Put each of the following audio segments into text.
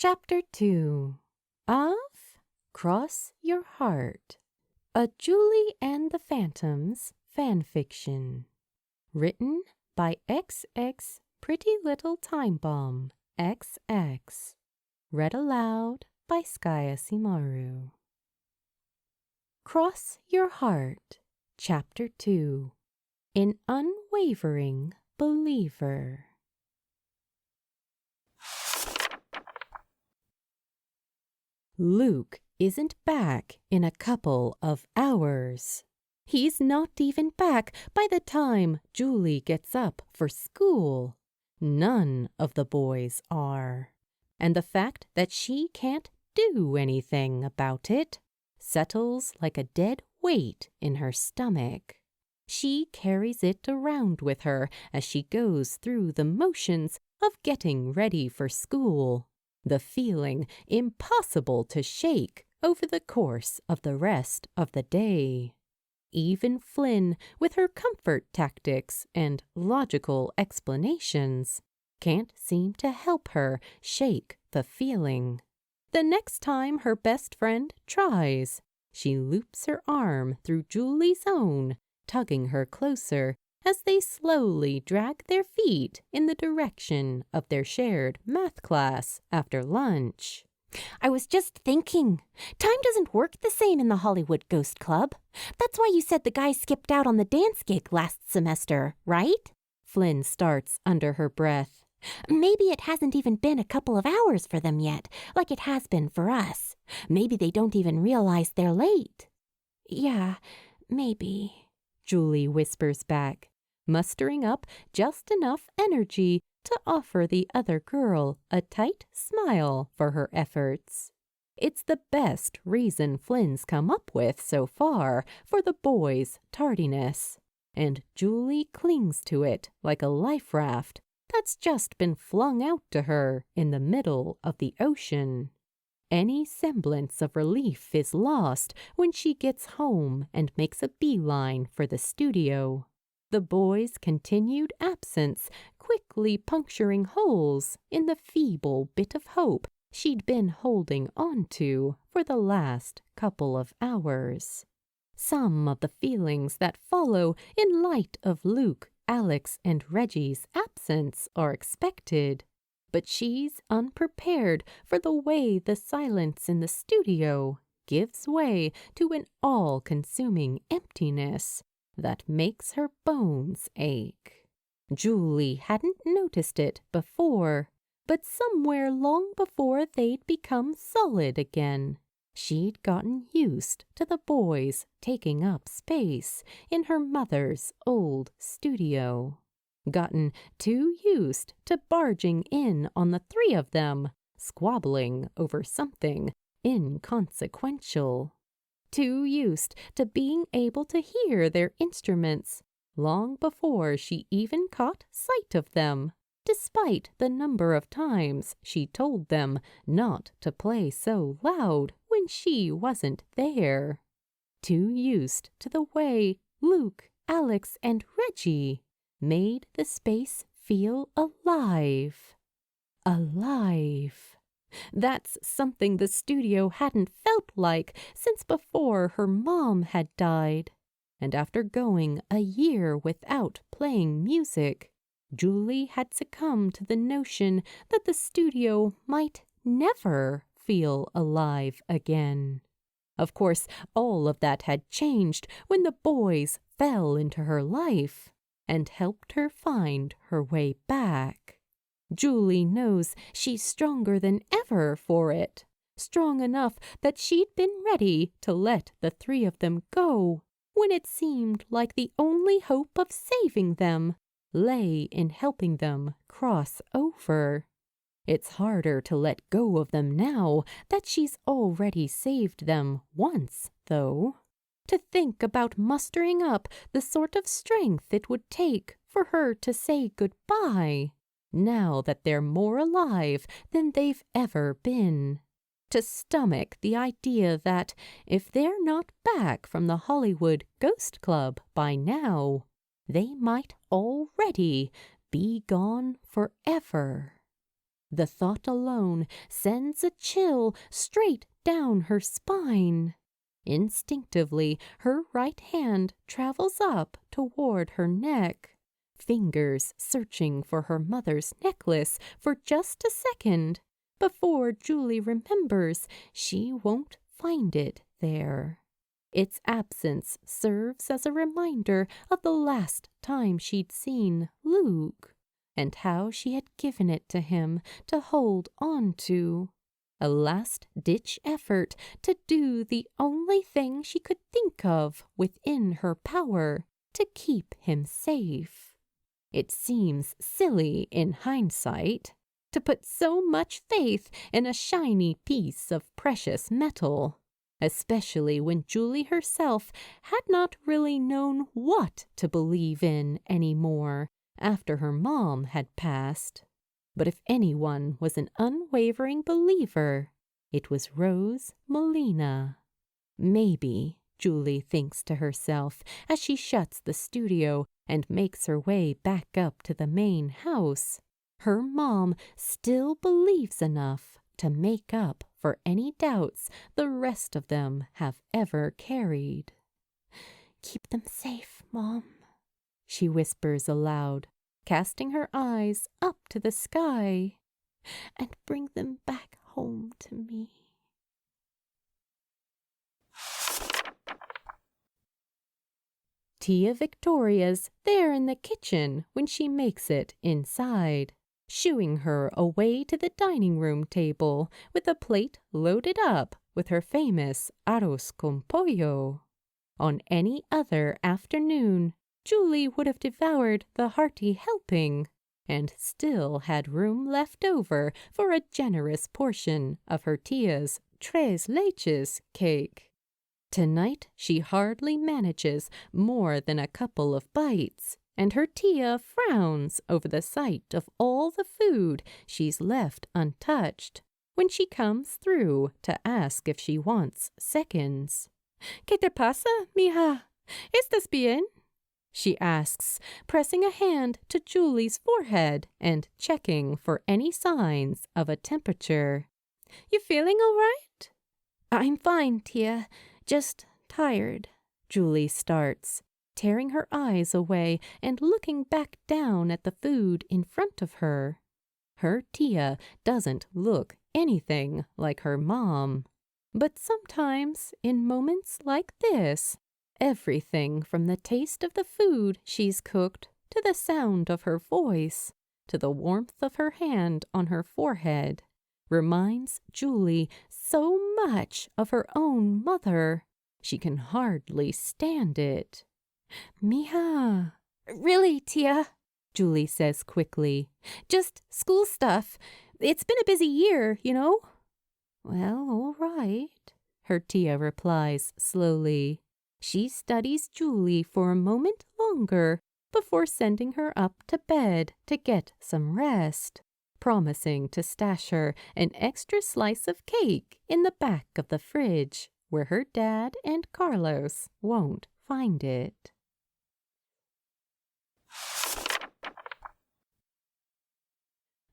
Chapter 2 of Cross Your Heart, a Julie and the Phantoms fanfiction, written by xxPrettyLittleTimeBombxx, read aloud by SkyAsimaru. Cross Your Heart, Chapter 2, An Unwavering Believer. Luke isn't back in a couple of hours. He's not even back by the time Julie gets up for school. None of the boys are. And the fact that she can't do anything about it settles like a dead weight in her stomach. She carries it around with her as she goes through the motions of getting ready for school. The feeling impossible to shake over the course of the rest of the day. Even Flynn, with her comfort tactics and logical explanations, can't seem to help her shake the feeling. The next time her best friend tries, she loops her arm through Julie's own, tugging her closer as they slowly drag their feet in the direction of their shared math class after lunch. I was just thinking, time doesn't work the same in the Hollywood Ghost Club. That's why you said the guy skipped out on the dance gig last semester, right? Flynn starts under her breath. Maybe it hasn't even been a couple of hours for them yet, like it has been for us. Maybe they don't even realize they're late. Yeah, maybe, Julie whispers back, mustering up just enough energy to offer the other girl a tight smile for her efforts. It's the best reason Flynn's come up with so far for the boys' tardiness, and Julie clings to it like a life raft that's just been flung out to her in the middle of the ocean. Any semblance of relief is lost when she gets home and makes a beeline for the studio. The boys' continued absence quickly puncturing holes in the feeble bit of hope she'd been holding on to for the last couple of hours. Some of the feelings that follow in light of Luke, Alex, and Reggie's absence are expected, but she's unprepared for the way the silence in the studio gives way to an all-consuming emptiness that makes her bones ache. Julie hadn't noticed it before, but somewhere long before they'd become solid again, she'd gotten used to the boys taking up space in her mother's old studio. Gotten too used to barging in on the three of them, squabbling over something inconsequential. Too used to being able to hear their instruments long before she even caught sight of them, despite the number of times she told them not to play so loud when she wasn't there. Too used to the way Luke, Alex, and Reggie made the space feel alive. Alive. That's something the studio hadn't felt like since before her mom had died. And after going a year without playing music, Julie had succumbed to the notion that the studio might never feel alive again. Of course, all of that had changed when the boys fell into her life and helped her find her way back. Julie knows she's stronger than ever for it, strong enough that she'd been ready to let the three of them go when it seemed like the only hope of saving them lay in helping them cross over. It's harder to let go of them now that she's already saved them once, though. To think about mustering up the sort of strength it would take for her to say goodbye, now that they're more alive than they've ever been. To stomach the idea that if they're not back from the Hollywood Ghost Club by now, they might already be gone forever. The thought alone sends a chill straight down her spine. Instinctively, her right hand travels up toward her neck, fingers searching for her mother's necklace for just a second before Julie remembers she won't find it there. Its absence serves as a reminder of the last time she'd seen Luke and how she had given it to him to hold on to. A last-ditch effort to do the only thing she could think of within her power to keep him safe. It seems silly in hindsight to put so much faith in a shiny piece of precious metal, especially when Julie herself had not really known what to believe in anymore after her mom had passed. But if anyone was an unwavering believer, it was Rose Molina. Maybe, Julie thinks to herself as she shuts the studio and makes her way back up to the main house, her mom still believes enough to make up for any doubts the rest of them have ever carried. "Keep them safe, Mom," she whispers aloud, casting her eyes up to the sky, "and bring them back home to me." Tia Victoria's there in the kitchen when she makes it inside, shooing her away to the dining room table with a plate loaded up with her famous arroz con pollo. On any other afternoon, Julie would have devoured the hearty helping and still had room left over for a generous portion of her tia's tres leches cake. Tonight she hardly manages more than a couple of bites, and her tia frowns over the sight of all the food she's left untouched when she comes through to ask if she wants seconds. ¿Qué te pasa, mija? ¿Estás bien? She asks, pressing a hand to Julie's forehead and checking for any signs of a temperature. You feeling all right? "I'm fine, tia. Just tired." Julie starts, tearing her eyes away and looking back down at the food in front of her. Her tia doesn't look anything like her mom. But sometimes, in moments like this, everything from the taste of the food she's cooked to the sound of her voice to the warmth of her hand on her forehead reminds Julie so much of her own mother, she can hardly stand it. "Mija." "Really, tia," Julie says quickly. "Just school stuff. It's been a busy year, you know." "Well, all right," her tia replies slowly. She studies Julie for a moment longer before sending her up to bed to get some rest, promising to stash her an extra slice of cake in the back of the fridge where her dad and Carlos won't find it.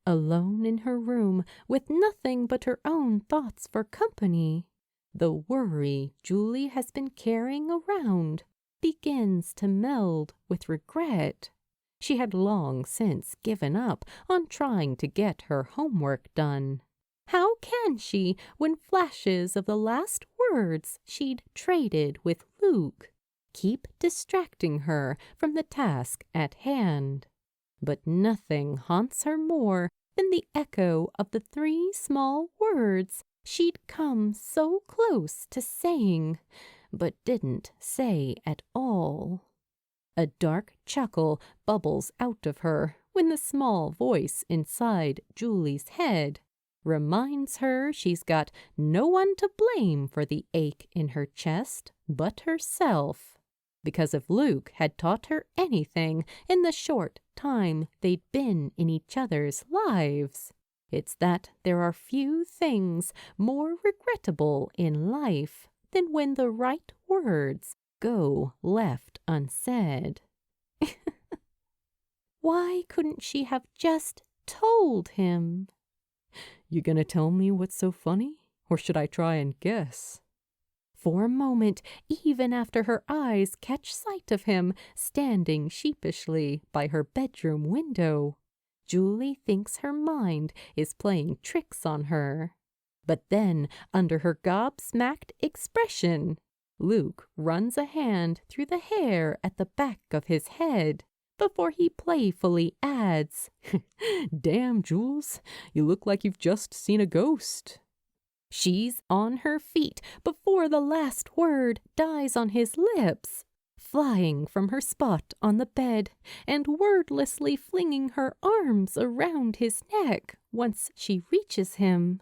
Alone in her room with nothing but her own thoughts for company, the worry Julie has been carrying around begins to meld with regret. She had long since given up on trying to get her homework done. How can she when flashes of the last words she'd traded with Luke keep distracting her from the task at hand? But nothing haunts her more than the echo of the 3 small words she'd come so close to saying, but didn't say at all. A dark chuckle bubbles out of her when the small voice inside Julie's head reminds her she's got no one to blame for the ache in her chest but herself. Because if Luke had taught her anything in the short time they'd been in each other's lives, it's that there are few things more regrettable in life than when the right words go left unsaid. Why couldn't she have just told him? You gonna tell me what's so funny? Or should I try and guess? For a moment, even after her eyes catch sight of him standing sheepishly by her bedroom window, Julie thinks her mind is playing tricks on her. But then, under her gobsmacked expression, Luke runs a hand through the hair at the back of his head before he playfully adds, Damn, Jules, you look like you've just seen a ghost. She's on her feet before the last word dies on his lips, flying from her spot on the bed and wordlessly flinging her arms around his neck once she reaches him.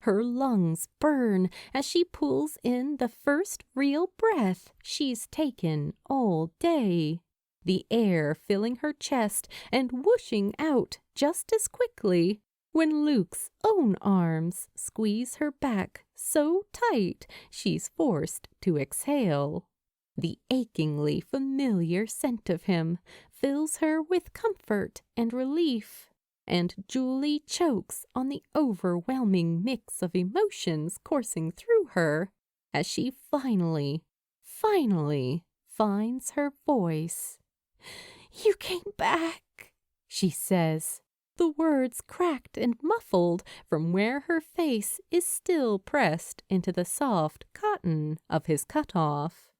Her lungs burn as she pulls in the first real breath she's taken all day, the air filling her chest and whooshing out just as quickly when Luke's own arms squeeze her back so tight she's forced to exhale. The achingly familiar scent of him fills her with comfort and relief, and Julie chokes on the overwhelming mix of emotions coursing through her as she finally finds her voice. "You came back," she says, the words cracked and muffled from where her face is still pressed into the soft cotton of his cutoff.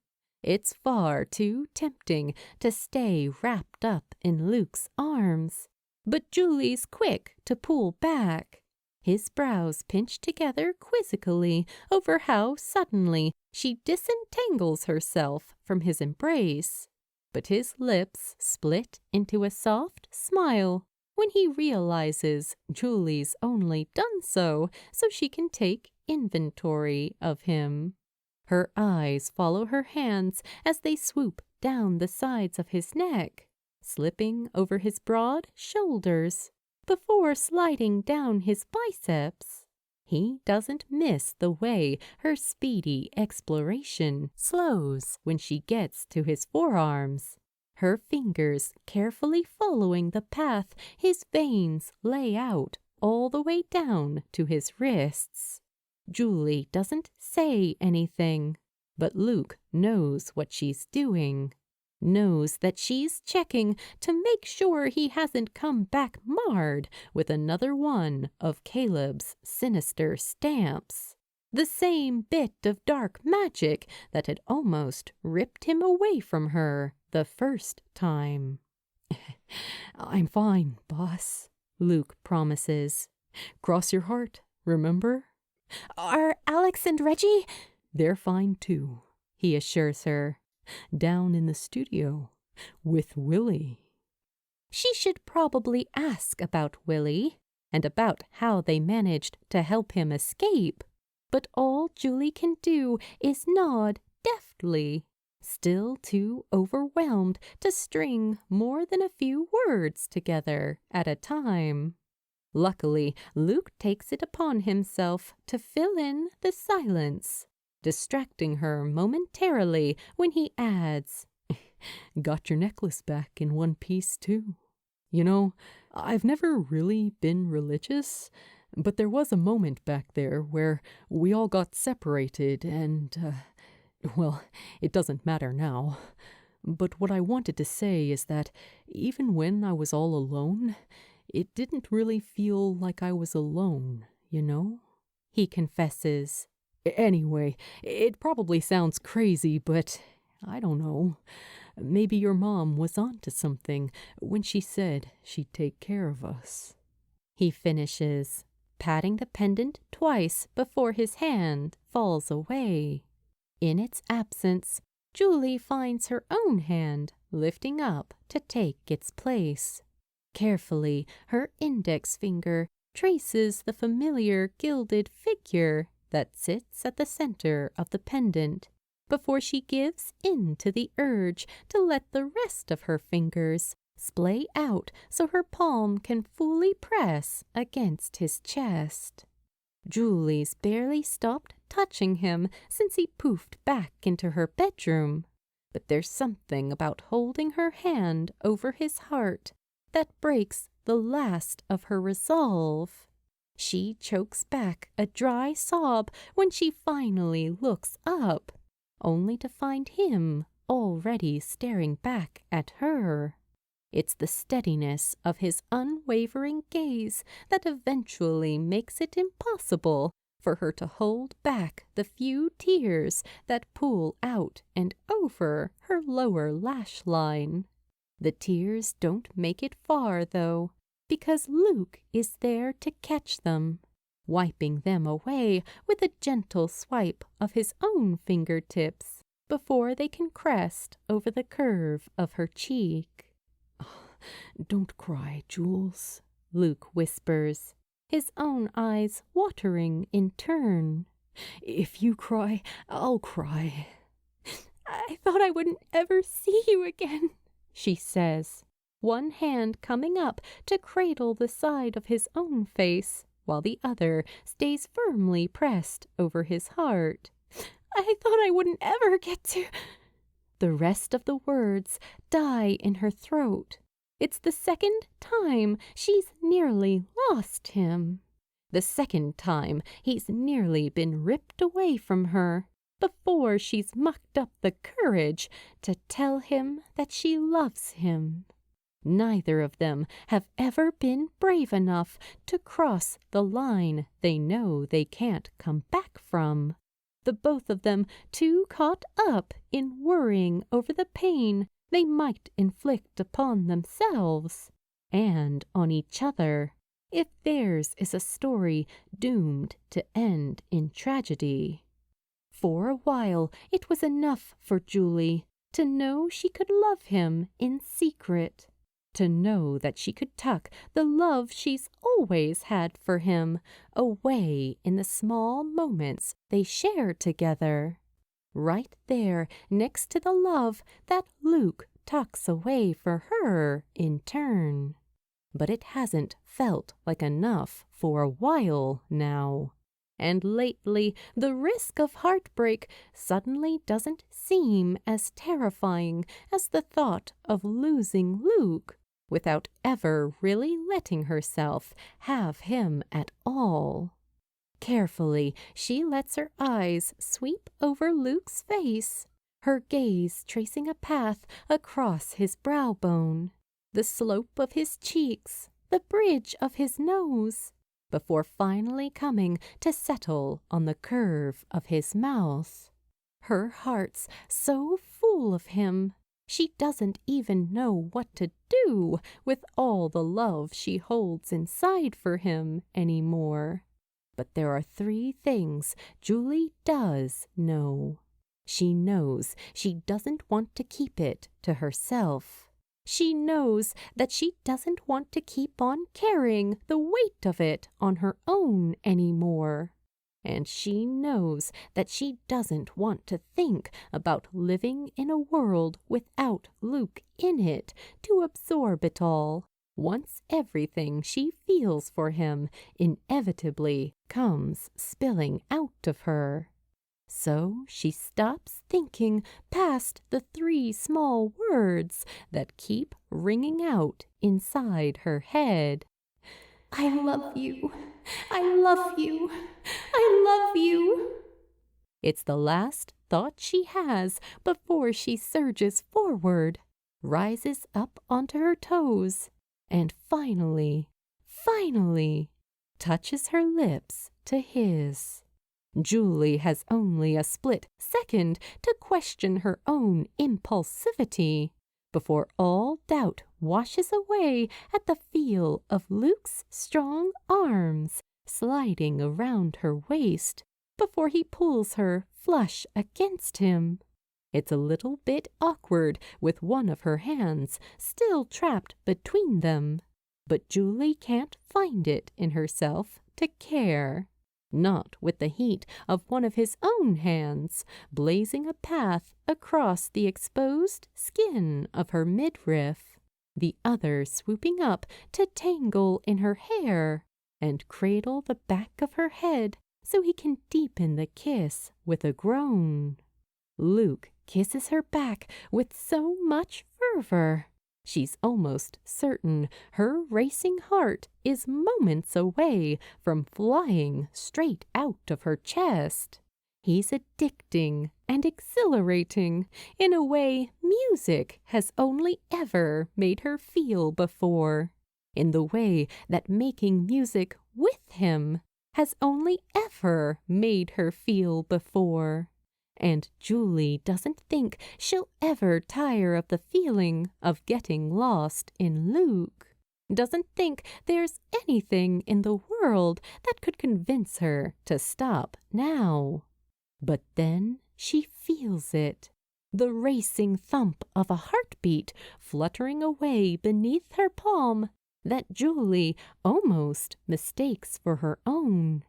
It's far too tempting to stay wrapped up in Luke's arms, but Julie's quick to pull back. His brows pinch together quizzically over how suddenly she disentangles herself from his embrace, but his lips split into a soft smile when he realizes Julie's only done so she can take inventory of him. Her eyes follow her hands as they swoop down the sides of his neck, slipping over his broad shoulders before sliding down his biceps. He doesn't miss the way her speedy exploration slows when she gets to his forearms, her fingers carefully following the path his veins lay out all the way down to his wrists. Julie doesn't say anything, but Luke knows what she's doing, knows that she's checking to make sure he hasn't come back marred with another one of Caleb's sinister stamps. The same bit of dark magic that had almost ripped him away from her the first time. I'm fine, boss, Luke promises. Cross your heart, remember? Are Alex and Reggie? They're fine too, he assures her. Down in the studio with Willie. She should probably ask about Willie and about how they managed to help him escape, but all Julie can do is nod deftly, still too overwhelmed to string more than a few words together at a time. Luckily, Luke takes it upon himself to fill in the silence, distracting her momentarily when he adds, Got your necklace back in one piece, too. You know, I've never really been religious, but there was a moment back there where we all got separated and, well, it doesn't matter now. But what I wanted to say is that even when I was all alone, it didn't really feel like I was alone, you know? He confesses. Anyway, it probably sounds crazy, but I don't know. Maybe your mom was onto something when she said she'd take care of us. He finishes, patting the pendant twice before his hand falls away. In its absence, Julie finds her own hand lifting up to take its place. Carefully, her index finger traces the familiar gilded figure that sits at the center of the pendant before she gives in to the urge to let the rest of her fingers splay out so her palm can fully press against his chest. Julie's barely stopped touching him since he poofed back into her bedroom, but there's something about holding her hand over his heart that breaks the last of her resolve. She chokes back a dry sob when she finally looks up, only to find him already staring back at her. It's the steadiness of his unwavering gaze that eventually makes it impossible for her to hold back the few tears that pool out and over her lower lash line. The tears don't make it far, though, because Luke is there to catch them, wiping them away with a gentle swipe of his own fingertips before they can crest over the curve of her cheek. "Don't cry, Jules," Luke whispers, his own eyes watering in turn. "If you cry, I'll cry." "I thought I wouldn't ever see you again," she says, one hand coming up to cradle the side of his own face, while the other stays firmly pressed over his heart. "I thought I wouldn't ever get to—" The rest of the words die in her throat. It's the second time she's nearly lost him. The second time he's nearly been ripped away from her before she's mucked up the courage to tell him that she loves him. Neither of them have ever been brave enough to cross the line they know they can't come back from. The both of them too caught up in worrying over the pain they might inflict upon themselves and on each other if theirs is a story doomed to end in tragedy. For a while it was enough for Julie to know she could love him in secret, to know that she could tuck the love she's always had for him away in the small moments they share together, right there next to the love that Luke tucks away for her in turn. But it hasn't felt like enough for a while now. And lately, the risk of heartbreak suddenly doesn't seem as terrifying as the thought of losing Luke without ever really letting herself have him at all. Carefully, she lets her eyes sweep over Luke's face, her gaze tracing a path across his brow bone, the slope of his cheeks, the bridge of his nose, before finally coming to settle on the curve of his mouth. Her heart's so full of him, she doesn't even know what to do with all the love she holds inside for him anymore. But there are 3 things Julie does know. She knows she doesn't want to keep it to herself. She knows that she doesn't want to keep on carrying the weight of it on her own anymore. And she knows that she doesn't want to think about living in a world without Luke in it to absorb it all, once everything she feels for him inevitably comes spilling out of her. So she stops thinking past the 3 small words that keep ringing out inside her head. I love you. I love you. I love you. It's the last thought she has before she surges forward, rises up onto her toes, and finally touches her lips to his. Julie has only a split second to question her own impulsivity before all doubt washes away at the feel of Luke's strong arms sliding around her waist before he pulls her flush against him. It's a little bit awkward with one of her hands still trapped between them, but Julie can't find it in herself to care. Not with the heat of one of his own hands blazing a path across the exposed skin of her midriff, the other swooping up to tangle in her hair and cradle the back of her head so he can deepen the kiss with a groan. Luke kisses her back with so much fervor. She's almost certain her racing heart is moments away from flying straight out of her chest. He's addicting and exhilarating in a way music has only ever made her feel before, in the way that making music with him has only ever made her feel before. And Julie doesn't think she'll ever tire of the feeling of getting lost in Luke. Doesn't think there's anything in the world that could convince her to stop now. But then she feels it, the racing thump of a heartbeat fluttering away beneath her palm that Julie almost mistakes for her own.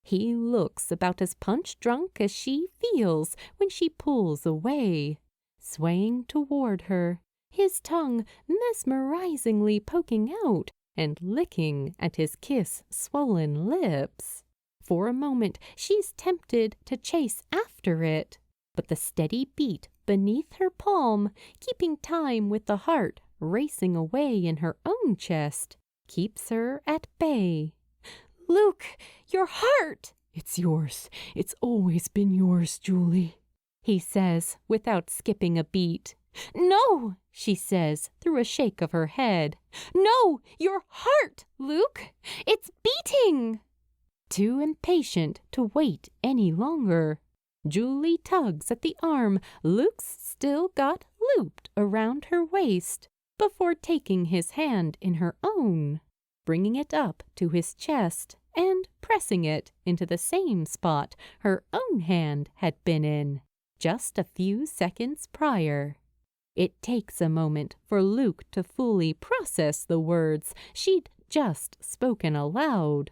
He looks about as punch-drunk as she feels when she pulls away, swaying toward her, his tongue mesmerizingly poking out and licking at his kiss-swollen lips. For a moment she's tempted to chase after it, but the steady beat beneath her palm, keeping time with the heart racing away in her own chest, keeps her at bay. "Luke, your heart!" "It's yours. It's always been yours, Julie," he says without skipping a beat. "No," she says through a shake of her head. "No, your heart, Luke! It's beating!" Too impatient to wait any longer, Julie tugs at the arm Luke's still got looped around her waist before taking his hand in her own, bringing it up to his chest and pressing it into the same spot her own hand had been in just a few seconds prior. It takes a moment for Luke to fully process the words she'd just spoken aloud,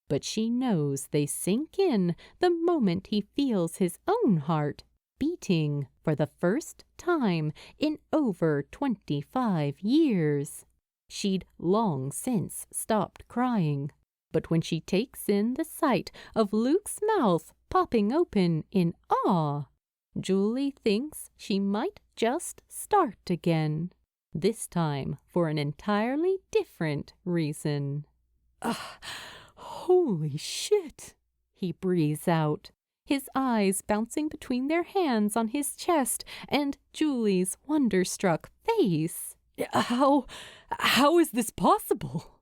but she knows they sink in the moment he feels his own heart beating for the first time in over 25 years. She'd long since stopped crying, but when she takes in the sight of Luke's mouth popping open in awe, Julie thinks she might just start again, this time for an entirely different reason. "Holy shit," he breathes out, his eyes bouncing between their hands on his chest and Julie's wonder-struck face. How is this possible?"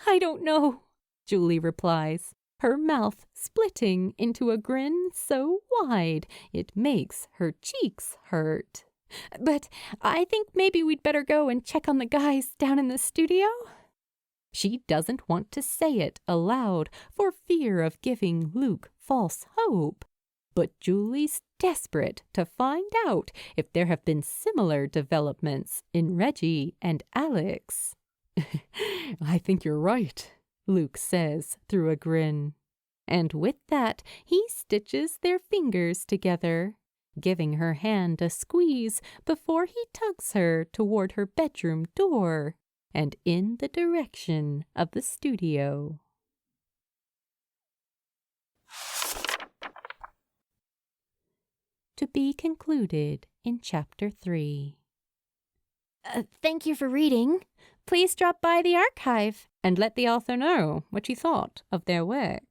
"I don't know," Julie replies, her mouth splitting into a grin so wide it makes her cheeks hurt. "But I think maybe we'd better go and check on the guys down in the studio." She doesn't want to say it aloud for fear of giving Luke false hope, but Julie's desperate to find out if there have been similar developments in Reggie and Alex. "I think you're right," Luke says through a grin. And with that, he stitches their fingers together, giving her hand a squeeze before he tugs her toward her bedroom door and in the direction of the studio. To be concluded in Chapter 3. Thank you for reading. Please drop by the archive and let the author know what you thought of their work.